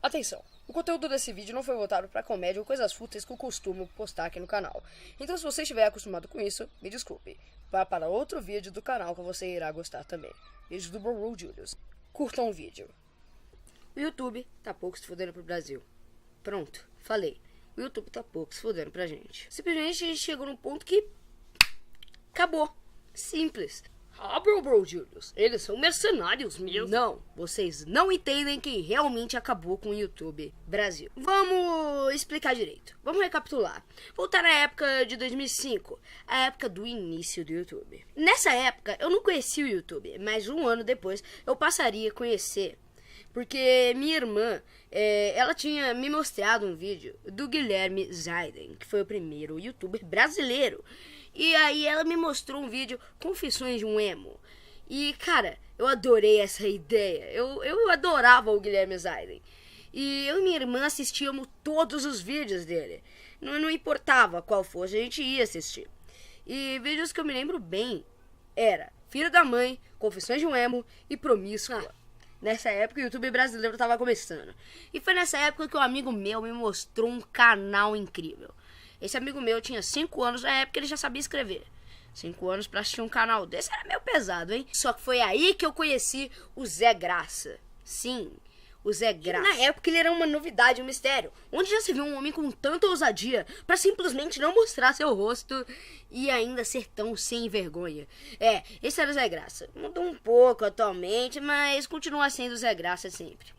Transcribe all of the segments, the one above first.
Atenção! O conteúdo desse vídeo não foi voltado para comédia ou coisas fúteis que eu costumo postar aqui no canal. Então se você estiver acostumado com isso, me desculpe. Vá para outro vídeo do canal que você irá gostar também. Vídeo do Bro Julius. Curtam o vídeo. O YouTube tá pouco se fudendo pro Brasil. Pronto, falei. O YouTube tá pouco se fudendo pra gente. Simplesmente chegou num ponto que... acabou. Simples. Ah, Bro Julius, eles são mercenários mesmo. Não, vocês não entendem que realmente acabou com o YouTube Brasil. Vamos explicar direito. Vamos recapitular. Voltar à época de 2005, a época do início do YouTube. Nessa época, eu não conhecia o YouTube, mas um ano depois eu passaria a conhecer. Porque minha irmã, ela tinha me mostrado um vídeo do Guilherme Zaiden, que foi o primeiro youtuber brasileiro. E aí ela me mostrou um vídeo, Confissões de um Emo. E, cara, eu adorei essa ideia. Eu adorava o Guilherme Zaiden. E eu e minha irmã assistíamos todos os vídeos dele. Não importava qual fosse, a gente ia assistir. E vídeos que eu me lembro bem era Filho da Mãe, Confissões de um Emo e Promíscua. Nessa época o YouTube brasileiro estava começando. E foi nessa época que um amigo meu me mostrou um canal incrível. Esse amigo meu tinha 5 anos, na época ele já sabia escrever. 5 anos pra assistir um canal desse era meio pesado, hein? Só que foi aí que eu conheci o Zé Graça. Sim, o Zé Graça. Na época ele era uma novidade, um mistério. Onde já se viu um homem com tanta ousadia pra simplesmente não mostrar seu rosto e ainda ser tão sem vergonha. Esse era o Zé Graça. Mudou um pouco atualmente, mas continua sendo o Zé Graça sempre.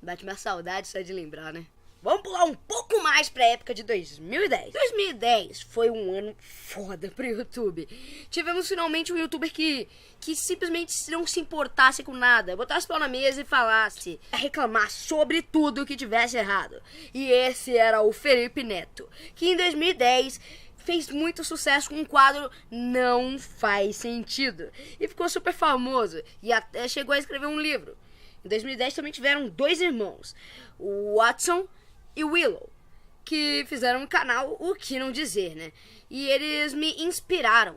Bate minha saudade só de lembrar, né? Vamos pular um pouco mais pra época de 2010. 2010 foi um ano foda pro YouTube. Tivemos finalmente um youtuber que simplesmente não se importasse com nada. Botasse o pau na mesa e falasse, reclamar sobre tudo que tivesse errado. E esse era o Felipe Neto, que em 2010 fez muito sucesso com um quadro Não Faz Sentido. E ficou super famoso e até chegou a escrever um livro. Em 2010 também tiveram 2 irmãos, o Watson e Willow, que fizeram um canal, o que não dizer, né? E eles me inspiraram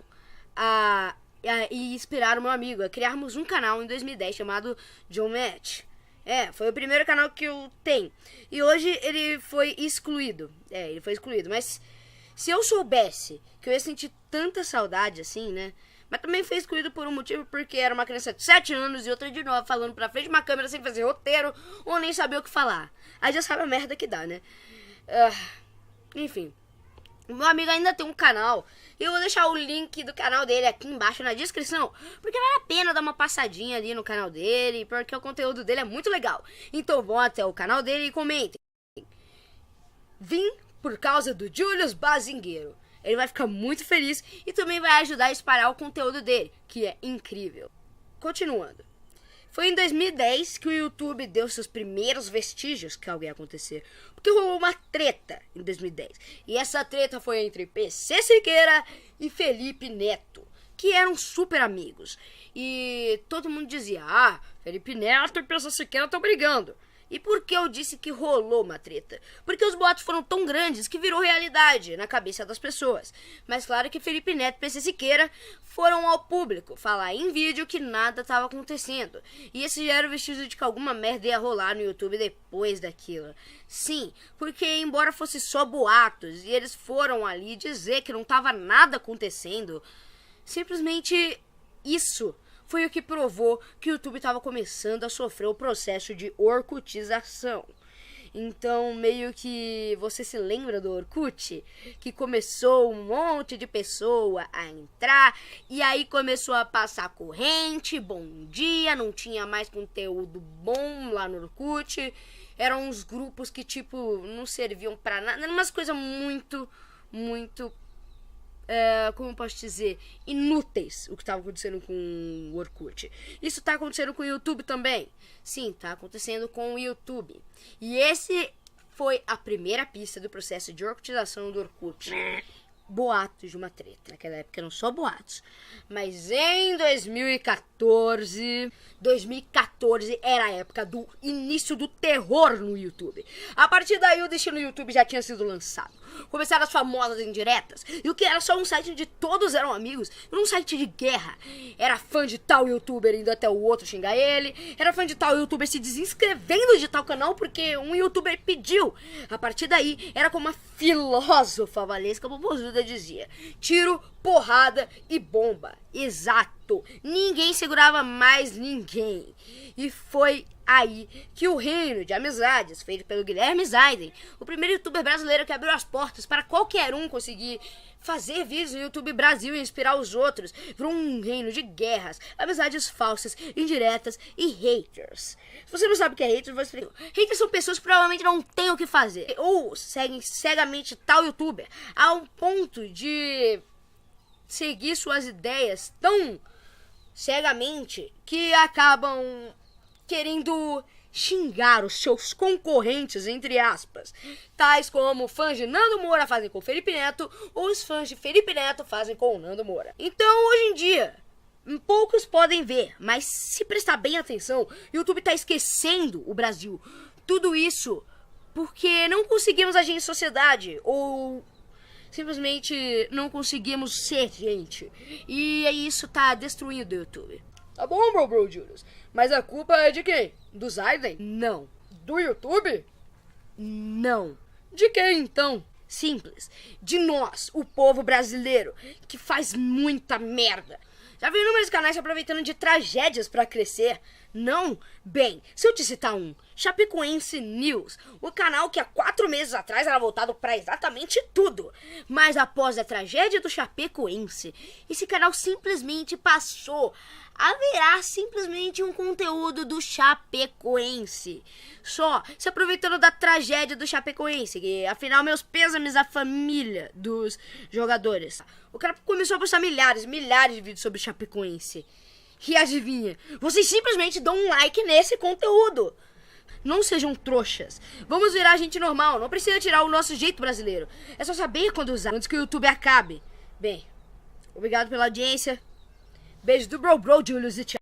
e inspiraram meu amigo a criarmos um canal em 2010 chamado John Match. Foi o primeiro canal que eu tenho. E hoje ele foi excluído. Ele foi excluído. Mas se eu soubesse que eu ia sentir tanta saudade assim, né? Mas também foi excluído por um motivo, porque era uma criança de 7 anos e outra de 9 falando pra frente de uma câmera sem fazer roteiro ou nem saber o que falar. Aí já sabe a merda que dá, né? Enfim. O meu amigo ainda tem um canal e eu vou deixar o link do canal dele aqui embaixo na descrição, porque vale a pena dar uma passadinha ali no canal dele, porque o conteúdo dele é muito legal. Então vão até o canal dele e comentem. Vim por causa do Julius Bazingueiro. Ele vai ficar muito feliz e também vai ajudar a espalhar o conteúdo dele, que é incrível. Continuando. Foi em 2010 que o YouTube deu seus primeiros vestígios que algo ia acontecer. Porque rolou uma treta em 2010. E essa treta foi entre PC Siqueira e Felipe Neto, que eram super amigos. E todo mundo dizia, Felipe Neto e PC Siqueira estão brigando. E por que eu disse que rolou uma treta? Porque os boatos foram tão grandes que virou realidade na cabeça das pessoas. Mas claro que Felipe Neto e PC Siqueira foram ao público falar em vídeo que nada estava acontecendo. E esse já era o vestígio de que alguma merda ia rolar no YouTube depois daquilo. Sim, porque embora fosse só boatos e eles foram ali dizer que não estava nada acontecendo, simplesmente isso foi o que provou que o YouTube estava começando a sofrer o processo de orkutização. Então, meio que você se lembra do Orkut? Que começou um monte de pessoa a entrar e aí começou a passar corrente, bom dia, não tinha mais conteúdo bom lá no Orkut. Eram uns grupos que, tipo, não serviam pra nada. Eram umas coisas muito como eu posso dizer, inúteis o que estava acontecendo com o Orkut. Isso está acontecendo com o YouTube também? Sim, está acontecendo com o YouTube. E esse foi a primeira pista do processo de orkutização do Orkut. boatos de uma treta. Naquela época eram só boatos. Mas em 2014 era a época do início do terror no YouTube. A partir daí o destino do YouTube já tinha sido lançado. Começaram as famosas indiretas. E o que era só um site onde todos eram amigos, era um site de guerra. Era fã de tal youtuber indo até o outro xingar ele. Era fã de tal youtuber se desinscrevendo de tal canal porque um youtuber pediu. A partir daí era como uma filósofa Valesca Popozuda dizia: tiro, porrada e bomba. Exato. Ninguém segurava mais ninguém. E foi aí que o reino de amizades, feito pelo Guilherme Zaiden, o primeiro youtuber brasileiro que abriu as portas para qualquer um conseguir fazer vídeos no YouTube Brasil e inspirar os outros, virou um reino de guerras, amizades falsas, indiretas e haters. Se você não sabe o que é haters, eu vou explicar. Haters são pessoas que provavelmente não têm o que fazer, ou seguem cegamente tal youtuber, a um ponto de seguir suas ideias tão cegamente que acabam querendo xingar os seus concorrentes, entre aspas, tais como fãs de Nando Moura fazem com Felipe Neto, ou os fãs de Felipe Neto fazem com o Nando Moura. Então, hoje em dia, poucos podem ver, mas se prestar bem atenção, o YouTube tá esquecendo o Brasil. Tudo isso porque não conseguimos agir em sociedade, ou simplesmente não conseguimos ser gente. E isso tá destruindo o YouTube. Tá bom, Bro Julius, mas a culpa é de quem? Do Zaiden? Não. Do YouTube? Não. De quem, então? Simples. De nós, o povo brasileiro, que faz muita merda. Já viu inúmeros canais se aproveitando de tragédias pra crescer? Não? Bem, se eu te citar um, Chapecoense News, o canal que há 4 meses atrás era voltado pra exatamente tudo. Mas após a tragédia do Chapecoense, esse canal simplesmente passou a virar simplesmente um conteúdo do Chapecoense. Só se aproveitando da tragédia do Chapecoense, que afinal meus pêsames à família dos jogadores. O cara começou a postar milhares de vídeos sobre Chapecoense. E adivinha, vocês simplesmente dão um like nesse conteúdo. Não sejam trouxas. Vamos virar gente normal. Não precisa tirar o nosso jeito brasileiro. É só saber quando usar, antes que o YouTube acabe. Bem, obrigado pela audiência. Beijo do Bro Julius e tchau.